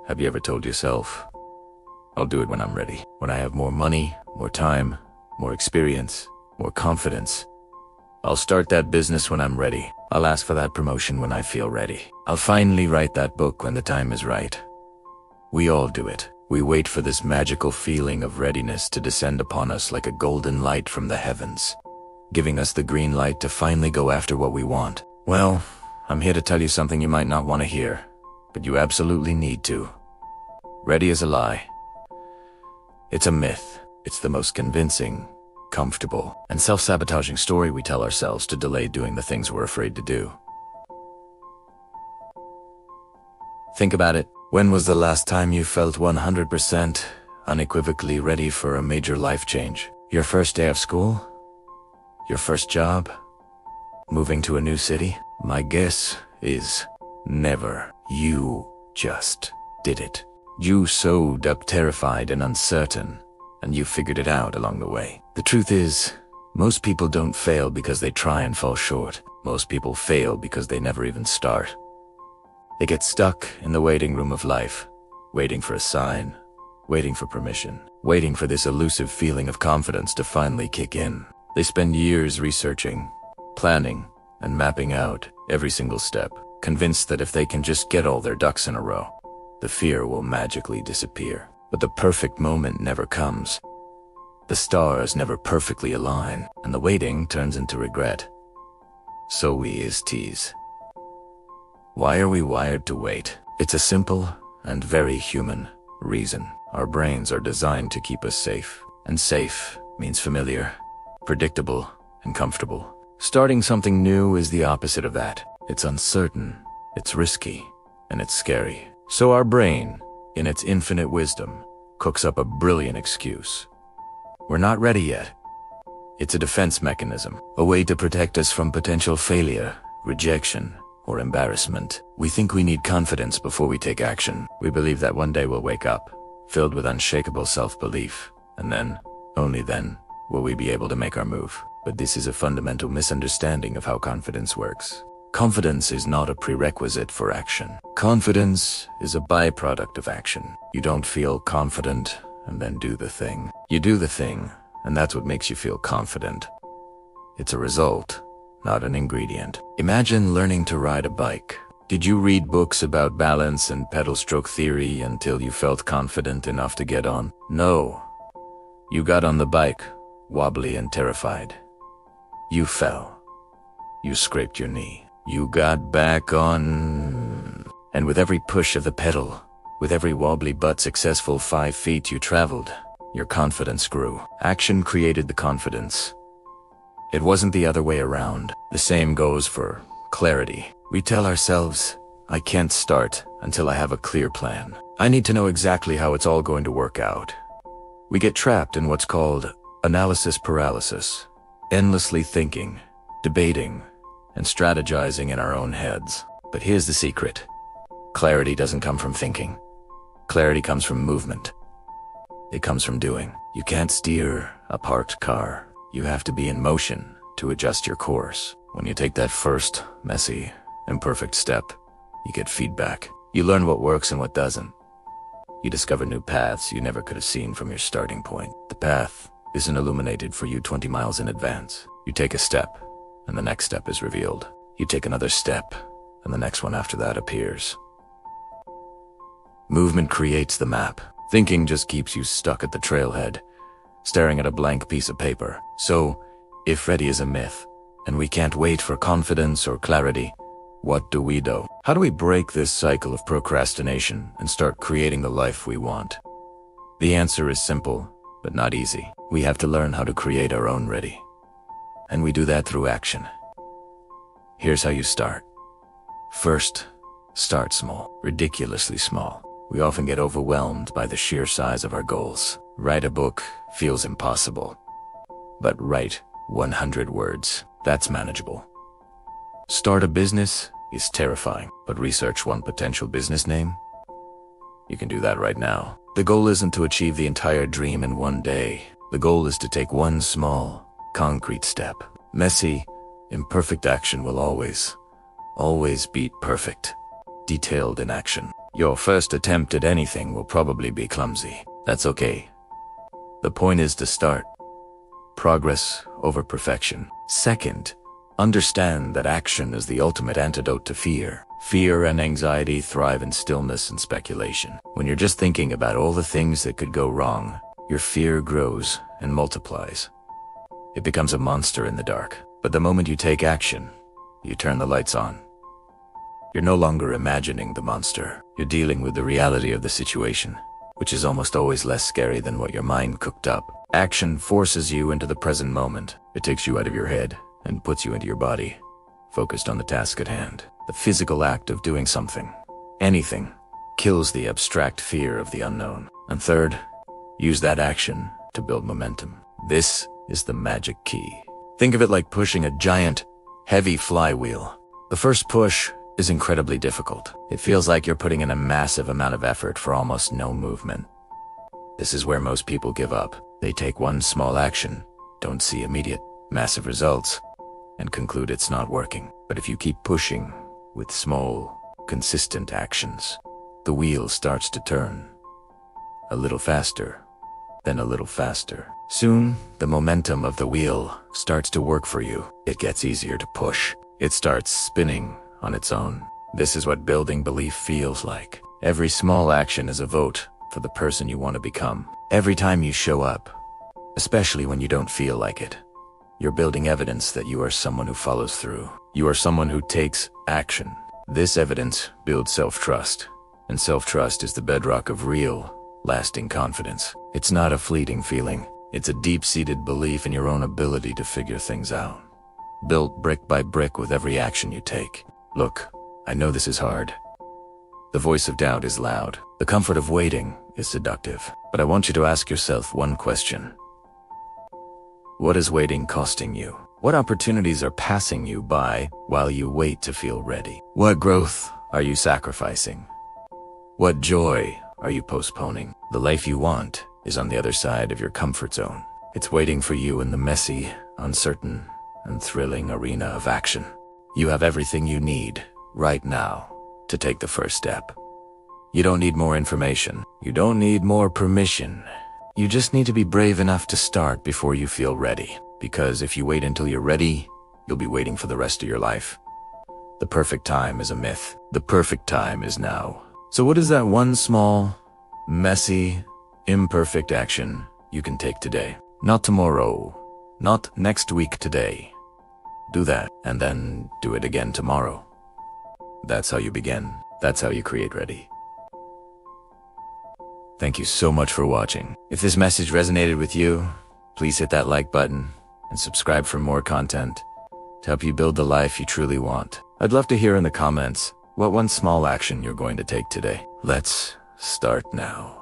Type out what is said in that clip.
Have you ever told yourself, I'll do it when I'm ready, when I have more money, more time, more experience, more confidence? I'll start that business when I'm ready. I'll ask for that promotion when I feel ready. I'll finally write that book when the time is right. We all do it. We wait for this magical feeling of readiness to descend upon us like a golden light from the heavens, giving us the green light to finally go after what we want. Well, I'm here to tell you something you might not want to hear, but you absolutely need to. Ready is a lie. It's a myth. It's the most convincing, comfortable, and self-sabotaging story we tell ourselves to delay doing the things we're afraid to do. Think about it. When was the last time you felt 100% unequivocally ready for a major life change? Your first day of school? Your first job? Moving to a new city? My guess is never. You just did it. You showed up terrified and uncertain, and you figured it out along the way. The truth is, most people don't fail because they try and fall short. Most people fail because they never even start. They get stuck in the waiting room of life, waiting for a sign, waiting for permission, waiting for this elusive feeling of confidence to finally kick in. They spend years researching, planning, and mapping out every single step, convinced that if they can just get all their ducks in a row, the fear will magically disappear. But the perfect moment never comes. The stars never perfectly align, and the waiting turns into regret. So we is tease. Why are we wired to wait? It's a simple and very human reason. Our brains are designed to keep us safe, and safe means familiar, predictable, and comfortable. Starting something new is the opposite of that. It's uncertain, it's risky, and it's scary. So our brain, in its infinite wisdom, cooks up a brilliant excuse. We're not ready yet. It's a defense mechanism, a way to protect us from potential failure, rejection, or embarrassment. We think we need confidence before we take action. We believe that one day we'll wake up, filled with unshakable self-belief, and then, only then, will we be able to make our move. But this is a fundamental misunderstanding of how confidence works. Confidence is not a prerequisite for action. Confidence is a byproduct of action. You don't feel confident and then do the thing. You do the thing, and that's what makes you feel confident. It's a result, not an ingredient. Imagine learning to ride a bike. Did you read books about balance and pedal stroke theory until you felt confident enough to get on? No. You got on the bike, wobbly and terrified. You fell. You scraped your knee. You got back on. And with every push of the pedal, with every wobbly but successful 5 feet you traveled, your confidence grew. Action created the confidence. It wasn't the other way around. The same goes for clarity. We tell ourselves, I can't start until I have a clear plan. I need to know exactly how it's all going to work out. We get trapped in what's called analysis paralysis, endlessly thinking, debating, and strategizing in our own heads. But here's the secret. Clarity doesn't come from thinking. Clarity comes from movement. It comes from doing. You can't steer a parked car. You have to be in motion to adjust your course. When you take that first, messy, imperfect step, you get feedback. You learn what works and what doesn't. You discover new paths you never could have seen from your starting point. The path isn't illuminated for you 20 miles in advance. You take a step, and the next step is revealed. You take another step, and the next one after that appears. Movement creates the map. Thinking just keeps you stuck at the trailhead, staring at a blank piece of paper. So, if ready is a myth, and we can't wait for confidence or clarity, what do we do? How do we break this cycle of procrastination and start creating the life we want? The answer is simple, but not easy. We have to learn how to create our own ready. And we do that through action. Here's how you start. First, start small, ridiculously small. We often get overwhelmed by the sheer size of our goals. Write a book feels impossible. But write 100 words. That's manageable. Start a business is terrifying, but research one potential business name? You can do that right now. The goal isn't to achieve the entire dream in one day. The goal is to take one small, concrete step. Messy, imperfect action will always beat perfect, detailed in action. Your first attempt at anything will probably be clumsy. That's okay. The point is to start. Progress over perfection. Second, understand that action is the ultimate antidote to fear. Fear and anxiety thrive in stillness and speculation. When you're just thinking about all the things that could go wrong, your fear grows and multiplies. It becomes a monster in the dark. But the moment you take action, you turn the lights on. You're no longer imagining the monster. You're dealing with the reality of the situation, which is almost always less scary than what your mind cooked up. Action forces you into the present moment. It takes you out of your head and puts you into your body, focused on the task at hand. The physical act of doing something, anything, kills the abstract fear of the unknown. And third, use that action to build momentum. This is the magic key. Think of it like pushing a giant, heavy flywheel. The first push is incredibly difficult. It feels like you're putting in a massive amount of effort for almost no movement. This is where most people give up. They take one small action, don't see immediate, massive results, and conclude it's not working. But if you keep pushing with small, consistent actions, the wheel starts to turn. A little faster, then a little faster. Soon, the momentum of the wheel starts to work for you. It gets easier to push. It starts spinning on its own. This is what building belief feels like. Every small action is a vote for the person you want to become. Every time you show up, especially when you don't feel like it, you're building evidence that you are someone who follows through. You are someone who takes action. This evidence builds self-trust, and self-trust is the bedrock of real, lasting confidence. It's not a fleeting feeling. It's a deep-seated belief in your own ability to figure things out, built brick by brick with every action you take. Look, I know this is hard. The voice of doubt is loud. The comfort of waiting is seductive. But I want you to ask yourself one question. What is waiting costing you? What opportunities are passing you by while you wait to feel ready? What growth are you sacrificing? What joy are you postponing? The life you want is on the other side of your comfort zone. It's waiting for you in the messy, uncertain, and thrilling arena of action. You have everything you need right now to take the first step. You don't need more information. You don't need more permission. You just need to be brave enough to start before you feel ready. Because if you wait until you're ready, you'll be waiting for the rest of your life. The perfect time is a myth. The perfect time is now. So what is that one small, messy, imperfect action you can take today? Not tomorrow, not next week, today. Do that, and then do it again tomorrow. That's how you begin. That's how you create ready. Thank you so much for watching. If this message resonated with you, please hit that like button and subscribe for more content to help you build the life you truly want. I'd love to hear in the comments what one small action you're going to take today. Let's start now.